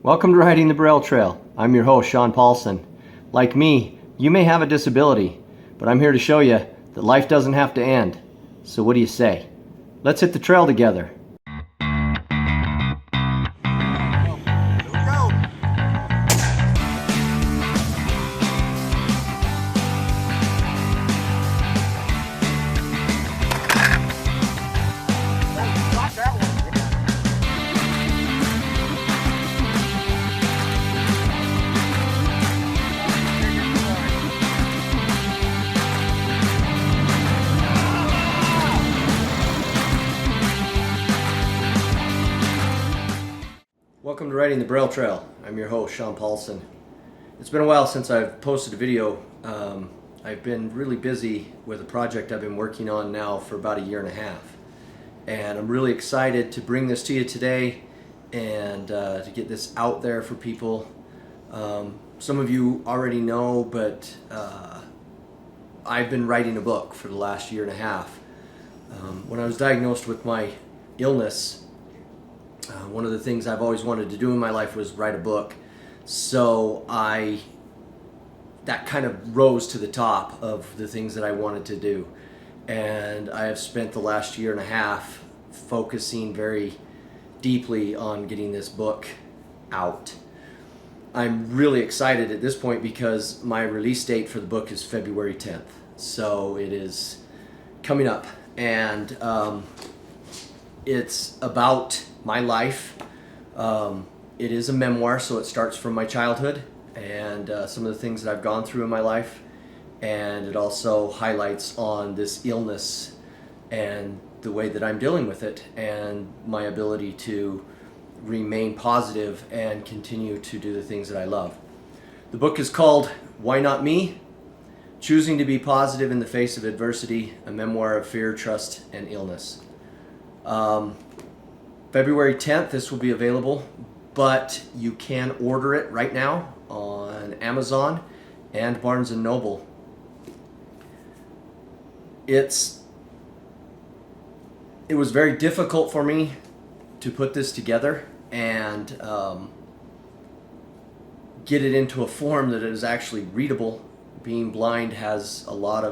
Welcome to Riding the Braille Trail. I'm your host, Sean Paulson. Like me, you may have a disability, but I'm here to show you that life doesn't have to end. So what do you say? Let's hit the trail together. Welcome to Riding the Braille Trail. I'm your host, Sean Paulson. It's been a while since I've posted a video. I've been really busy with a project I've been working on now for about a year and a half. And I'm really excited to bring this to you today and to get this out there for people. Some of you already know, but I've been writing a book for the last year and a half. When I was diagnosed with my illness, one of the things I've always wanted to do in my life was write a book. So that kind of rose to the top of the things that I wanted to do. And I have spent the last year and a half focusing very deeply on getting this book out. I'm really excited at this point because my release date for the book is February 10th. So it is coming up, and it's about my life. It is a memoir, so it starts from my childhood and some of the things that I've gone through in my life, and it also highlights on this illness and the way that I'm dealing with it and my ability to remain positive and continue to do the things that I love. The book is called Why Not Me? Choosing to be Positive in the Face of Adversity, a memoir of fear, trust, and illness. February 10th, this will be available, but you can order it right now on Amazon and Barnes & Noble. It was very difficult for me to put this together and get it into a form that is actually readable. Being blind has a lot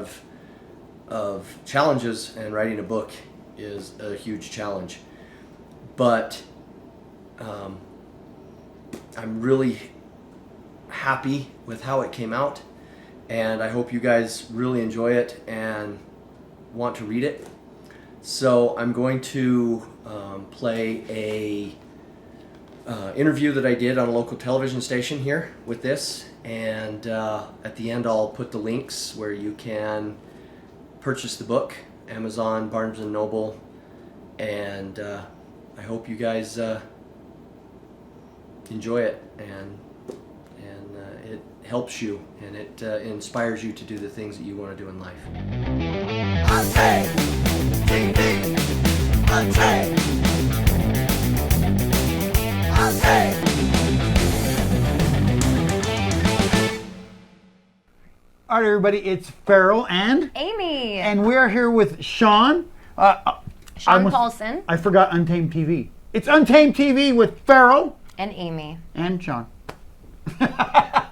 of challenges, and writing a book is a huge challenge. But I'm really happy with how it came out, and I hope you guys really enjoy it and want to read it. So I'm going to play a interview that I did on a local television station here with this, and at the end I'll put the links where you can purchase the book, Amazon, Barnes & Noble, and I hope you guys enjoy it, and it helps you, and it inspires you to do the things that you want to do in life. Untamed TV. Untamed. Untamed. All right, everybody, it's Farrell and Amy. And we are here with Sean. Sean Paulson. I forgot Untamed TV. It's Untamed TV with Farrell And Amy. and Sean.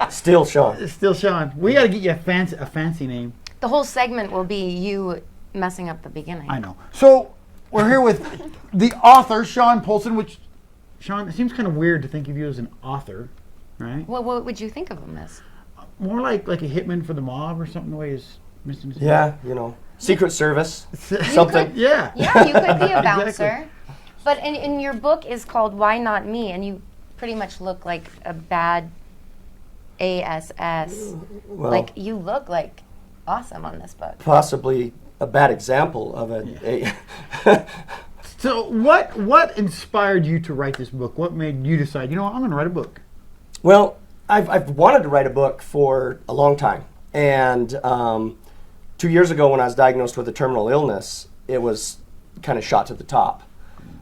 Still Sean. It's still Sean. We got to get you a fancy name. The whole segment will be you messing up the beginning. I know. So we're here with the author, Sean Paulson, which, Sean, it seems kind of weird to think of you as an author, right? Well, what would you think of him as? More like a hitman for the mob or something, the way he's missing his Yeah, Secret Service, something. Yeah. Yeah, you could be a bouncer. Exactly. But in your book is called Why Not Me? And you pretty much look like a bad ASS. Well, Like, you look like awesome on this book. possibly a bad example of it. So what inspired you to write this book? What made you decide, I'm going to write a book? Well, I've wanted to write a book for a long time, and 2 years ago when I was diagnosed with a terminal illness, it was kind of shot to the top.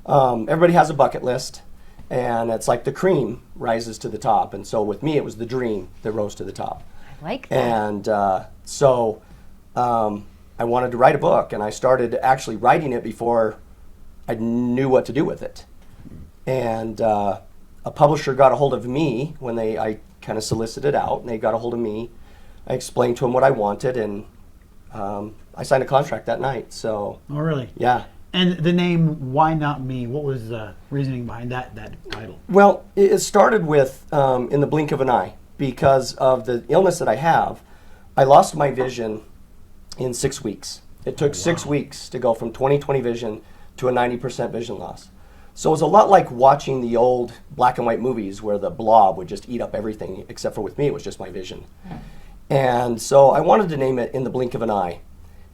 Everybody has a bucket list, and it's like the cream rises to the top, and so with me it was the dream that rose to the top. I like that. And so I wanted to write a book, and I started actually writing it before I knew what to do with it. And a publisher got a hold of me when I kind of solicited out, and they got a hold of me. I explained to them what I wanted, and I signed a contract that night. So, Oh, really? yeah. And the name Why Not Me? What was the reasoning behind that title? Well, it started with in the blink of an eye. Because of the illness that I have, I lost my vision in 6 weeks. It took 6 weeks to go from 20/20 vision to a 90% vision loss. So it was a lot like watching the old black and white movies where the blob would just eat up everything, except for with me, it was just my vision. And so I wanted to name it In the Blink of an Eye.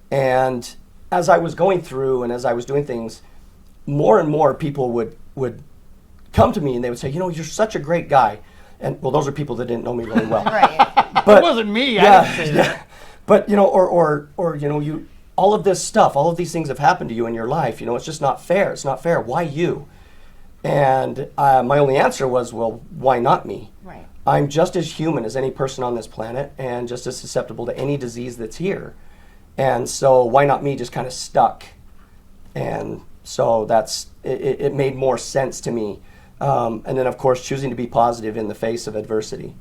And as I was going through and as I was doing things, more and more people would come to me and they would say, you know, you're such a great guy. And well, those are people that didn't know me really well. Right. It wasn't me. I didn't say that. But you know, or you know, you all of this stuff, all of these things have happened to you in your life. You know, it's just not fair. It's not fair. Why you? And my only answer was, well, why not me? Right. I'm just as human as any person on this planet, and just as susceptible to any disease that's here. And so, why not me? Just kind of stuck. And so that's it made more sense to me. And then, of course, choosing to be positive in the face of adversity,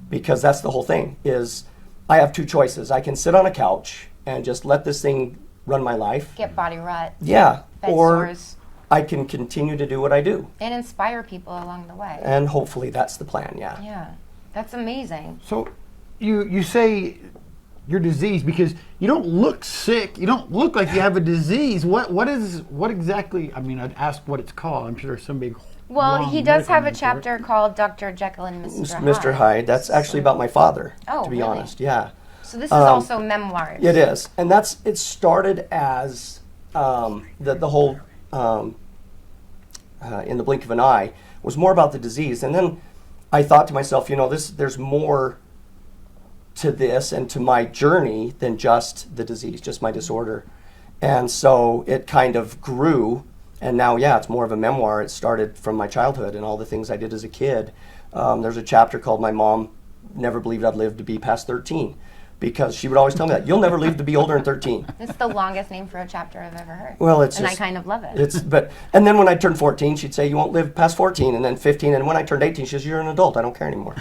because that's the whole thing. Is I have two choices. I can sit on a couch and just let this thing run my life. Get body rot. Yeah. Bed Or sores. I can continue to do what I do, And inspire people along the way. and hopefully that's the plan. Yeah. Yeah. That's amazing. So you say you're diseased because you don't look sick. You don't look like you have a disease. What exactly? I mean, I'd ask what it's called. I'm sure there's some big. Well, long he does medical have a name for it. chapter called Dr. Jekyll and Mr. Hyde. Mr. Hyde. That's actually about my father. Oh, to be really? honest. Yeah. So this is also memoirs. It is, and it started as the whole In the Blink of an Eye was more about the disease, and then I thought to myself, you know, there's more to this and to my journey than just the disease, just my disorder, and so it kind of grew, and now it's more of a memoir. It started from my childhood and all the things I did as a kid. There's a chapter called "My Mom Never Believed I'd Live to Be Past 13." Because she would always tell me that you'll never live to be older than 13. It's the longest name for a chapter I've ever heard. Well, it's and just, I kind of love it. And then when I turned 14, she'd say you won't live past 14, and then 15, and when I turned 18, she says you're an adult. I don't care anymore.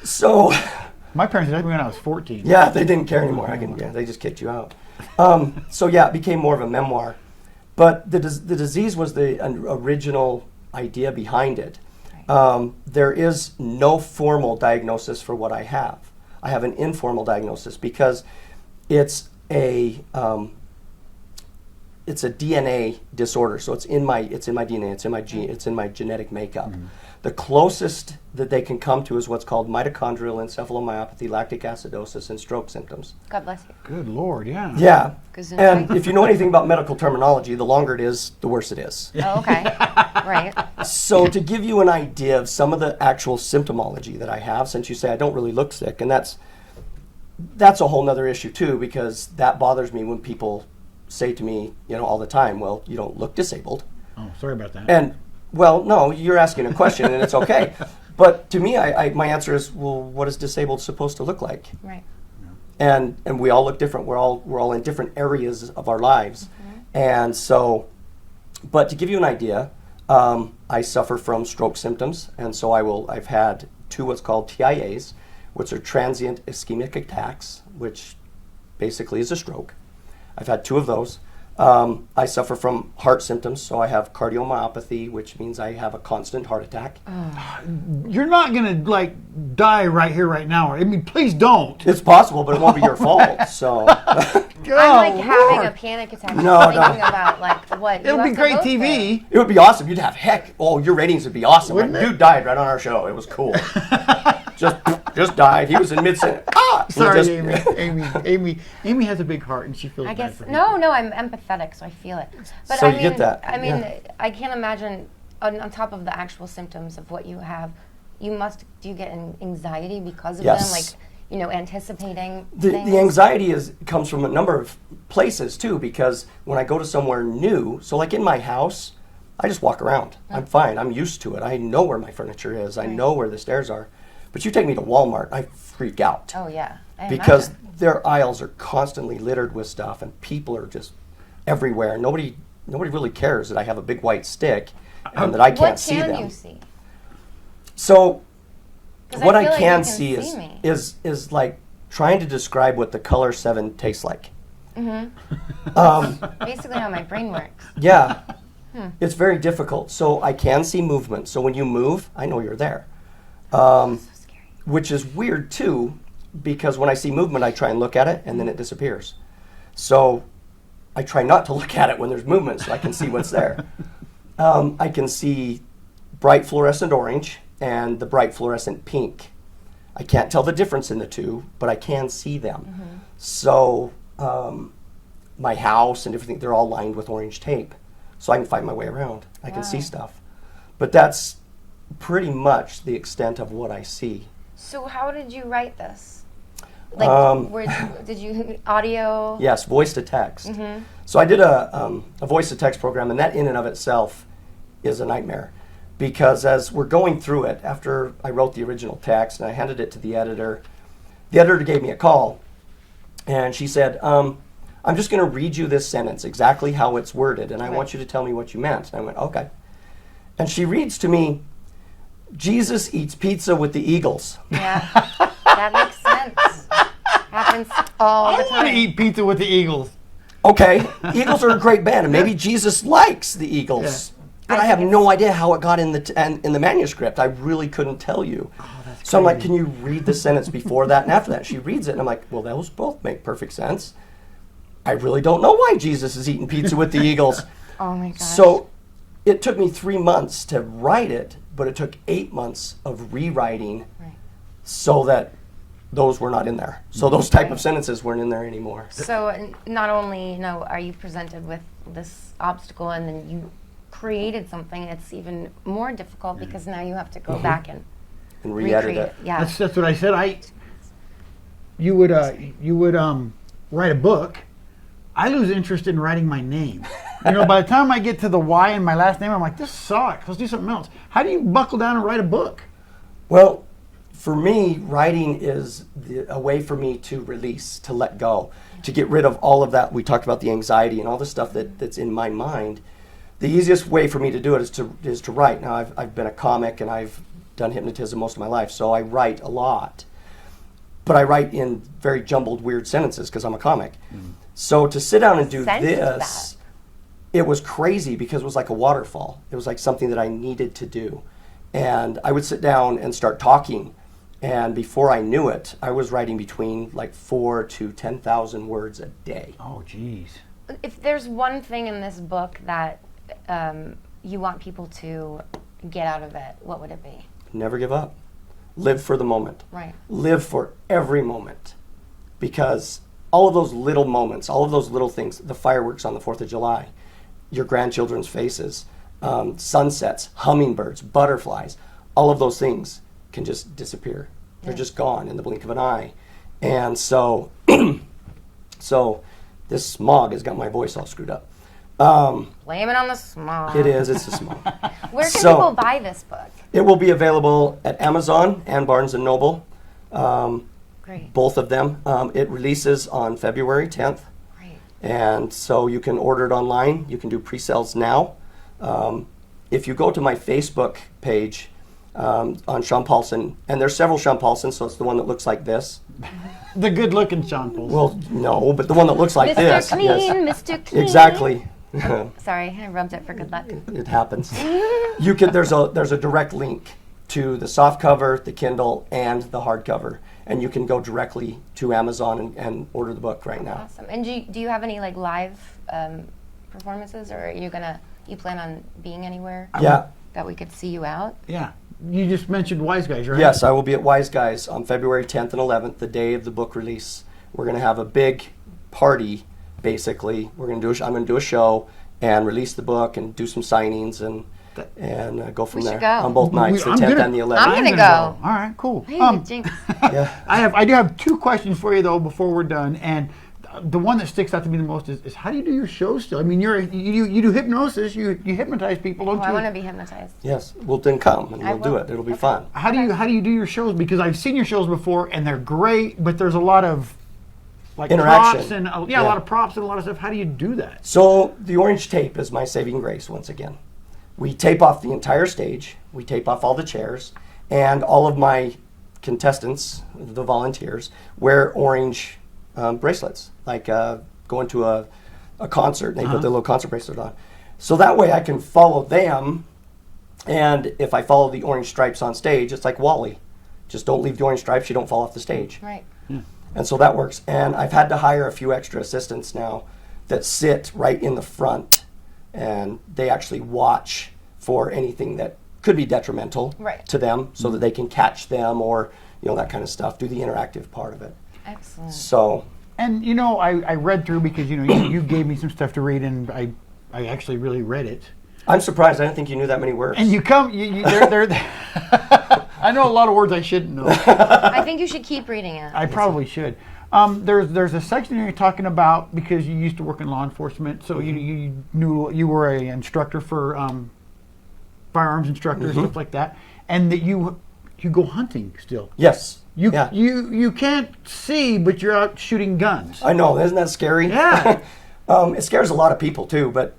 So, My parents did me when I was 14. yeah, they didn't care anymore. They just kicked you out. So it became more of a memoir. But the disease was the original idea behind it. There is no formal diagnosis for what I have. I have an informal diagnosis because it's a DNA disorder. So it's in my DNA. It's in my genetic makeup. The closest that they can come to is what's called mitochondrial encephalomyopathy, lactic acidosis, and stroke symptoms. God bless you. Good Lord, yeah. Yeah. And Gesundheit. if you know anything about medical terminology, the longer it is, the worse it is. Oh, okay. Right. So to give you an idea of some of the actual symptomology that I have, since you say I don't really look sick, and that's a whole nother issue too, because that bothers me when people say to me, you know, all the time, well, you don't look disabled. Oh, sorry about that. And, well, no, you're asking a question and it's okay. But to me, my answer is, well, what is disabled supposed to look like? Right. And we all look different. We're all in different areas of our lives. And so, but to give you an idea, I suffer from stroke symptoms, and so I've had 2 what's called TIAs, which are transient ischemic attacks, which basically is a stroke. I've had 2 of those. I suffer from heart symptoms, so I have cardiomyopathy, which means I have a constant heart attack. You're not gonna die right here, right now. I mean, please don't. It's possible, but it won't be your fault. So I'm having a panic attack just No, thinking no. about what It'll you be have to great go TV. it would be awesome. You'd have your ratings would be awesome. Wouldn't Like, it? dude died right on our show. It was cool. just died. He was in mid-sentence. Sorry, Just- Amy has a big heart, and she feels I bad guess for me. no, I'm empathetic, so I feel it. But So I you mean, get that, I mean, yeah. I can't imagine on top of the actual symptoms of what you have. Do you get anxiety because of Yes. them? Like, you know, anticipating The things? anxiety comes from a number of places too, because when I go to somewhere new, so like in my house, I just walk around. I'm fine. I'm used to it. I know where my furniture is. I know where the stairs are. But you take me to Walmart, I freak out. Oh yeah. I Because imagine. their aisles are constantly littered with stuff, and people are just everywhere. Nobody really cares that I have a big white stick. and that I can't What see can them. you see? So 'Cause what I I feel like can you see can see me. is like trying to describe what the color 7 tastes like. Basically how my brain works. Yeah. It's very difficult. So I can see movement. So when you move, I know you're there. So scary. Which is weird too, because when I see movement, I try and look at it and then it disappears. So I try not to look at it when there's movement so I can see what's there. I can see bright fluorescent orange and the bright fluorescent pink. I can't tell the difference in the two, but I can see them. So my house and everything, they're all lined with orange tape. So I can find my way around. I can see Wow. stuff. But that's pretty much the extent of what I see. So how did you write this? Like, did you audio? Yes, voice to text. So I did a voice to text program, and that in and of itself is a nightmare. Because as we're going through it, after I wrote the original text and I handed it to the editor gave me a call, and she said, I'm just going to read you this sentence, exactly how it's worded, and I want you to tell me what you meant. And I went, okay. And she reads to me, Jesus eats pizza with the eagles. Yeah, that makes sense. Happens all I the want to time. eat pizza with the Eagles. Okay, Eagles are a great band, and maybe Jesus likes the Eagles. But I have no idea how it got in the manuscript. I really couldn't tell you. So I'm like, can you read the sentence before that and after that? She reads it, and I'm like, well, those both make perfect sense. I really don't know why Jesus is eating pizza with the Eagles. Oh my gosh. So it took me 3 months to write it, but it took 8 months of rewriting so that those were not in there. So those type of sentences weren't in there anymore. So not only are you presented with this obstacle, and then you created something, it's even more difficult because now you have to go back and And re-edit recreate it. it. Yeah. That's what I said. You would write a book. I lose interest in writing my name. By the time I get to the Y in my last name, I'm like, this sucks. Let's do something else. How do you buckle down and write a book? Well, for me, writing is a way for me to release, to let go, to get rid of all of that. We talked about the anxiety and all the stuff that's in my mind. The easiest way for me to do it is to write. Now, I've been a comic and I've done hypnotism most of my life, so I write a lot. But I write in very jumbled, weird sentences because I'm a comic. So to sit down and do Sensed this, it was crazy because it was like a waterfall. It was like something that I needed to do. And I would sit down and start talking. And before I knew it, I was writing between like 4,000 to 10,000 words a day. Oh, geez. If there's one thing in this book that you want people to get out of it, what would it be? Never give up. Live for the moment. Right. Live for every moment. Because all of those little moments, all of those little things, the fireworks on the 4th of July, your grandchildren's faces, sunsets, hummingbirds, butterflies, all of those things can just disappear. They're just gone in the blink of an eye. And so, this smog has got my voice all screwed up. Blame it on the smog. It is, it's the smog. Where can So- people buy this book? It will be available at Amazon and Barnes & Noble, Great. both of them. It releases on February 10th. Great. And so you can order it online. You can do pre-sales now. If you go to my Facebook page on Sean Paulson, and there's several Sean Paulsons, so it's the one that looks like this. The good-looking Sean Paul. Well, no, but the one that looks like Mr. this. Clean, Yes. Mr. Clean. Exactly. Sorry, I rubbed it for good luck. It happens. You can. There's a direct link to the soft cover, the Kindle, and the hardcover, and you can go directly to Amazon and order the book right now. Awesome. And do you have any like live performances, or are you plan on being anywhere Yeah. that we could see you out? Yeah. You just mentioned Wise Guys, right? Yes, I will be at Wise Guys on February 10th and 11th, the day of the book release. We're going to have a big party, basically. I'm going to do a show and release the book and do some signings and go from We should there go. on both nights, the 10th and the 11th. I'm gonna go. All right, cool. Hey, Jinx. Yeah. I do have 2 questions for you though before we're done, and the one that sticks out to me the most is how do you do your show still? I mean, you do hypnosis, you hypnotize people, don't Oh, I you? want to be hypnotized. Yes. Well, then come and I we'll do will. it. It'll be fun. How do you do your shows? Because I've seen your shows before and they're great, but there's a lot of like Interaction. props and a Yeah. lot of props and a lot of stuff. How do you do that? So the orange tape is my saving grace once again. We tape off the entire stage. We tape off all the chairs, and all of my contestants, the volunteers, wear orange bracelets, like going to a concert, and they put their little concert bracelet on. So that way I can follow them, and if I follow the orange stripes on stage, it's like Wally. Just don't leave the orange stripes, you don't fall off the stage. Right. And so that works. And I've had to hire a few extra assistants now that sit right in the front, and they actually watch for anything that could be detrimental Right. to them, so that they can catch them, or that kind of stuff, do the interactive part of it. Excellent. So And I read through because you gave me some stuff to read, and I actually really read it. I'm surprised. I didn't think you knew that many words. And they're I know a lot of words I shouldn't know. I think you should keep reading it. I probably should. There's a section here you're talking about, because you used to work in law enforcement, so you knew you were an instructor for firearms instructors, stuff like that, and that you go hunting still. Yes. You can't see, but you're out shooting guns. I know. Isn't that scary? Yeah. It scares a lot of people too, but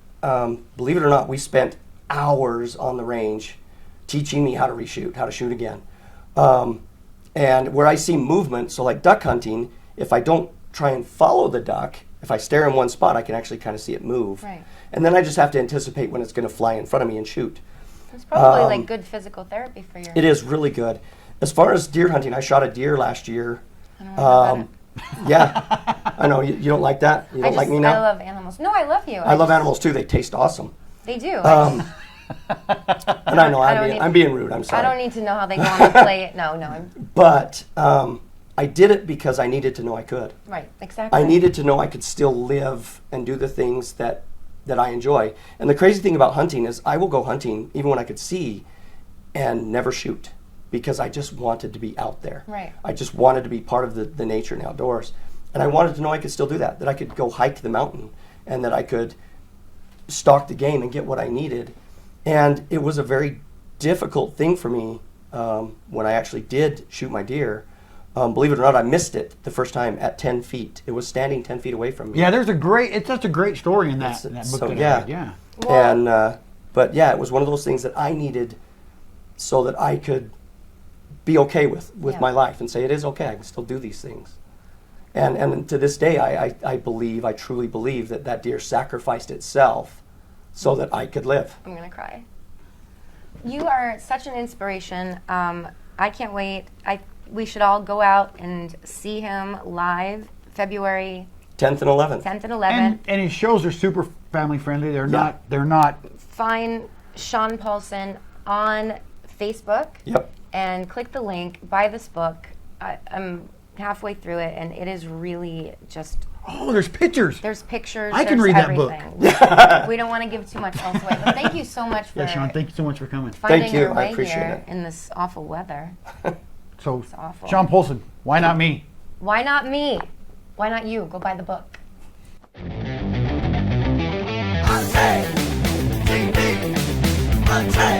believe it or not, we spent hours on the range teaching me how to reshoot, how to shoot again. And where I see movement, so like duck hunting, if I don't try and follow the duck, if I stare in one spot, I can actually kind of see it move. Right. And then I just have to anticipate when it's going to fly in front of me and shoot. It's probably like good physical therapy for your. It is really good. As far as deer hunting, I shot a deer last year. I don't know about it. Yeah, I know you don't like that. You don't like me now. I love animals. No, I love you. I love animals too. They taste awesome. They do. And I know I I'm being rude. I'm sorry. I don't need to know how they go on the plate. No. But I did it because I needed to know I could. Right. Exactly. I needed to know I could still live and do the things that I enjoy. And the crazy thing about hunting is I will go hunting even when I could see and never shoot, because I just wanted to be out there. Right. I just wanted to be part of the nature and outdoors. And I wanted to know I could still do that I could go hike the mountain, and that I could stalk the game and get what I needed. And it was a very difficult thing for me when I actually did shoot my deer. Believe it or not, I missed it the first time at 10 feet. It was standing 10 feet away from me. Yeah, it's such a great story in that book so, that yeah. I read. Yeah. And but yeah, it was one of those things that I needed so that I could be okay with my life and say it is okay. I can still do these things. And to this day, I truly believe that deer sacrificed itself so that I could live. I'm gonna cry. You are such an inspiration. I can't wait. We should all go out and see him live February 10th and 11th. 10th and 11th. And his shows are super family friendly. They're not. Find Sean Paulson on Facebook. Yep. And click the link. Buy this book. I'm halfway through it, and it is really just. Oh, there's pictures. There's pictures. I can there's read that book. everything. We don't want to give too much else away. But thank you so much for Yeah, Sean, thank you so much for coming. finding Thank you. your I way appreciate here it. in this awful weather. So, It's awful. Sean Paulson, why not me? Why not me? Why not you? Go buy the book. Hunting, TV, hunting.